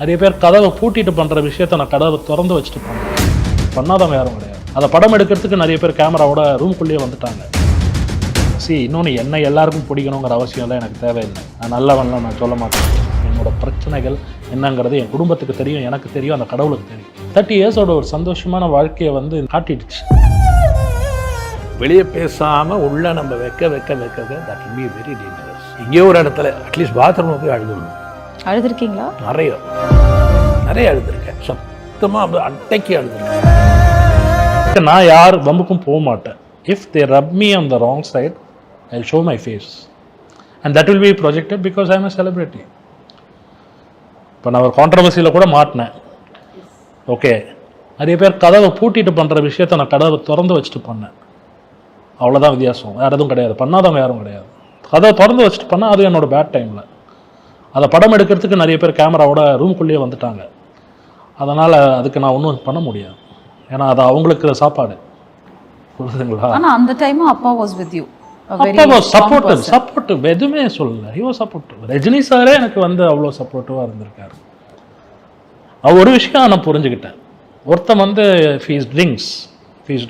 நிறைய பேர் கதவை பூட்டிட்டு பண்ணுற விஷயத்த நான் கதவை திறந்து வச்சுட்டு பண்ணுறேன். பண்ணாதவங்க யாரும் கிடையாது. அதை படம் எடுக்கிறதுக்கு நிறைய பேர் கேமராவோட ரூம்குள்ளேயே வந்துட்டாங்க. இன்னொன்று என்னை எல்லாருக்கும் பிடிக்கணுங்கிற அவசியம்லாம் எனக்கு தேவையில்லை. நான் நல்லவன்லாம் நான் சொல்ல மாட்டேன். என்னோட பிரச்சனைகள் என்னங்கிறது என் குடும்பத்துக்கு தெரியும், எனக்கு தெரியும், அந்த கடவுளுக்கு தெரியும். 30 இயர்ஸோட ஒரு சந்தோஷமான வாழ்க்கையை வந்து காட்டிடுச்சு. வெளியே பேசாமல் உள்ள நம்ம வைக்க that will be very dangerous. எங்கேயோ ஒரு இடத்துல அட்லீஸ்ட் பாத்ரூமில் போய் அழுதுடணும். அழுதுருக்கீங்களா? நிறைய அழுதுருக்கேன். சுத்தமாக அட்டைக்கு அழுதுருக்கேன். நான் யார் வம்புக்கும் போக மாட்டேன். If they rub me on the wrong side I show my face and that will be projected because I am a celebrity. இப்போ நான் ஒரு கான்ட்ரவர்சியில் கூட மாட்டினேன். ஓகே, நிறைய பேர் கதவை பூட்டிட்டு பண்ணுற விஷயத்த நான் கதவை திறந்து வச்சுட்டு பண்ணேன். அவ்வளோதான் வித்தியாசம், வேறு எதுவும் கிடையாது. பண்ணாதவங்க யாரும் கிடையாது. கதவை திறந்து வச்சுட்டு பண்ணால் அது என்னோடய பேட் டைமில். அதை படம் எடுக்கிறதுக்கு நிறைய பேர் கேமராவோட ரூம்குள்ளேயே வந்துட்டாங்க. அதனால் அதுக்கு நான் ஒன்றும் பண்ண முடியாது. ஏன்னா அது அவங்களுக்கு சாப்பாடு. புரியுதுங்களா? ஆனால் அந்த டைமும் அப்பா வாஸ் வித் யூ. சப்போர்ட்டிவ் எதுவுமே சொல்லலை. He was supportive. ரஜினி சாரே எனக்கு வந்து அவ்வளோ சப்போர்ட்டிவாக இருந்திருக்காரு. ஒரு விஷயம் நான் புரிஞ்சுக்கிட்டேன். ஒருத்தன் வந்து ஃபீஸ்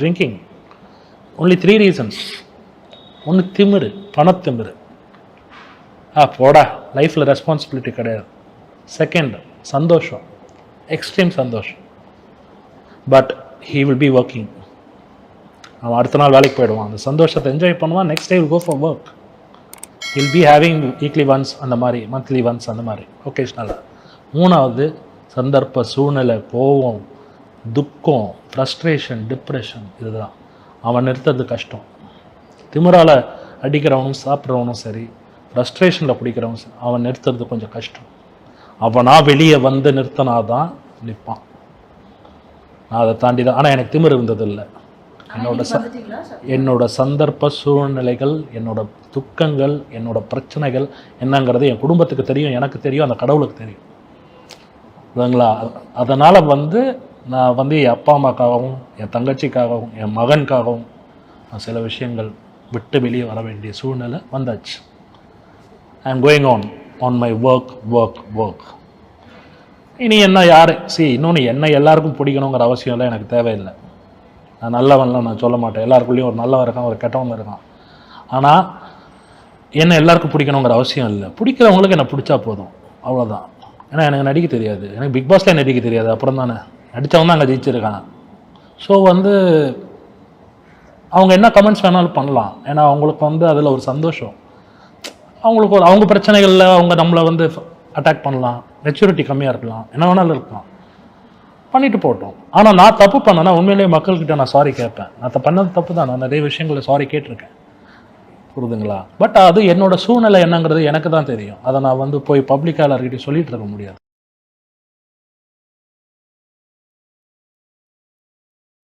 ட்ரிங்கிங் ஒன்லி 3 ரீசன்ஸ். ஒன்று திமிரு, பணத்திமிரு. போடா, லைஃப்பில் ரெஸ்பான்சிபிலிட்டி கிடையாது. செகண்ட், சந்தோஷம், எக்ஸ்ட்ரீம் சந்தோஷம். But he will be working. அவன் அடுத்த நாள் வேலைக்கு போயிடுவான். அந்த சந்தோஷத்தை என்ஜாய் பண்ணுவான். Next day will go for work. He'll be having weekly once அந்த மாதிரி, மந்த்லி ஒன்ஸ் அந்த மாதிரி, ஒகேஷ்னலாக. மூணாவது, சந்தர்ப்ப சூழ்நிலை, கோவம், துக்கம், ஃப்ரஸ்ட்ரேஷன், டிப்ரெஷன். இதுதான் அவன் நிறுத்துறது கஷ்டம். திமிரால் அடிக்கிறவனும் சாப்பிட்றவனும் சரி, ஃப்ரஸ்ட்ரேஷனில் பிடிக்கிறவனும் சரி, அவன் நிறுத்துறது கொஞ்சம் கஷ்டம். அவனா வெளியே வந்து நிறுத்தினாதான் நிற்பான். நான் அதை தாண்டி தான். ஆனால் எனக்கு திமிர் இருந்ததில்லை. என்னோட சந்தர்ப்ப சூழ்நிலைகள், என்னோட துக்கங்கள், என்னோட பிரச்சனைகள் என்னங்கிறது என் குடும்பத்துக்கு தெரியும், எனக்கு தெரியும், அந்த கடவுளுக்கு தெரியும். இல்லைங்களா? அதனால் வந்து நான் வந்து என் அப்பா அம்மாக்காகவும், என் தங்கச்சிக்காகவும், என் மகனுக்காகவும் நான் சில விஷயங்கள் விட்டு வெளியே வர வேண்டிய சூழ்நிலை வந்தாச்சு. I am going on my work. இனி என்ன யார் இன்னொன்று என்னை எல்லாருக்கும் பிடிக்கணுங்கிற அவசியம்லாம் எனக்கு தேவையில்லை. நான் நல்லவன்லாம் நான் சொல்ல மாட்டேன். எல்லாருக்குள்ளேயும் ஒரு நல்லவன் இருக்கான், ஒரு கெட்டவன் இருக்கான். ஆனால் என்னை எல்லாருக்கும் பிடிக்கணுங்கிற அவசியம் இல்லை. பிடிக்கிறவங்களுக்கு என்னை பிடிச்சா போதும், அவ்வளோதான். ஏன்னா எனக்கு நடிக்க தெரியாது. எனக்கு பிக் பாஸில் நடிக்க தெரியாது. அப்புறம் தானே நடித்தவன் தான் அங்கே ஜெயிச்சிருக்கான். ஸோ வந்து அவங்க என்ன கமெண்ட்ஸ் வேணாலும் பண்ணலாம். ஏன்னா அவங்களுக்கு வந்து அதில் ஒரு சந்தோஷம். அவங்களுக்கு ஒரு அவங்க பிரச்சனைகளில் அவங்க நம்மளை வந்து அட்டாக் பண்ணலாம். மெச்சூரிட்டி கம்மியாக இருக்கலாம், என்ன வேணாலும் இருக்கலாம், பண்ணிட்டு போட்டோம். ஆனால் நான் தப்பு பண்ணேன்னா உண்மையிலேயே மக்கள்கிட்ட நான் சாரி கேட்பேன். நான் பண்ணது தப்பு தான். நான் நிறைய விஷயங்களில் சாரி கேட்டிருக்கேன். புரியுதுங்களா? பட் அது என்னோட சூழ்நிலை என்னங்கிறது எனக்கு தான் தெரியும். அதை நான் வந்து போய் பப்ளிக்காக எல்லாருக்கிட்டையும் சொல்லிட்டு இருக்க முடியாது.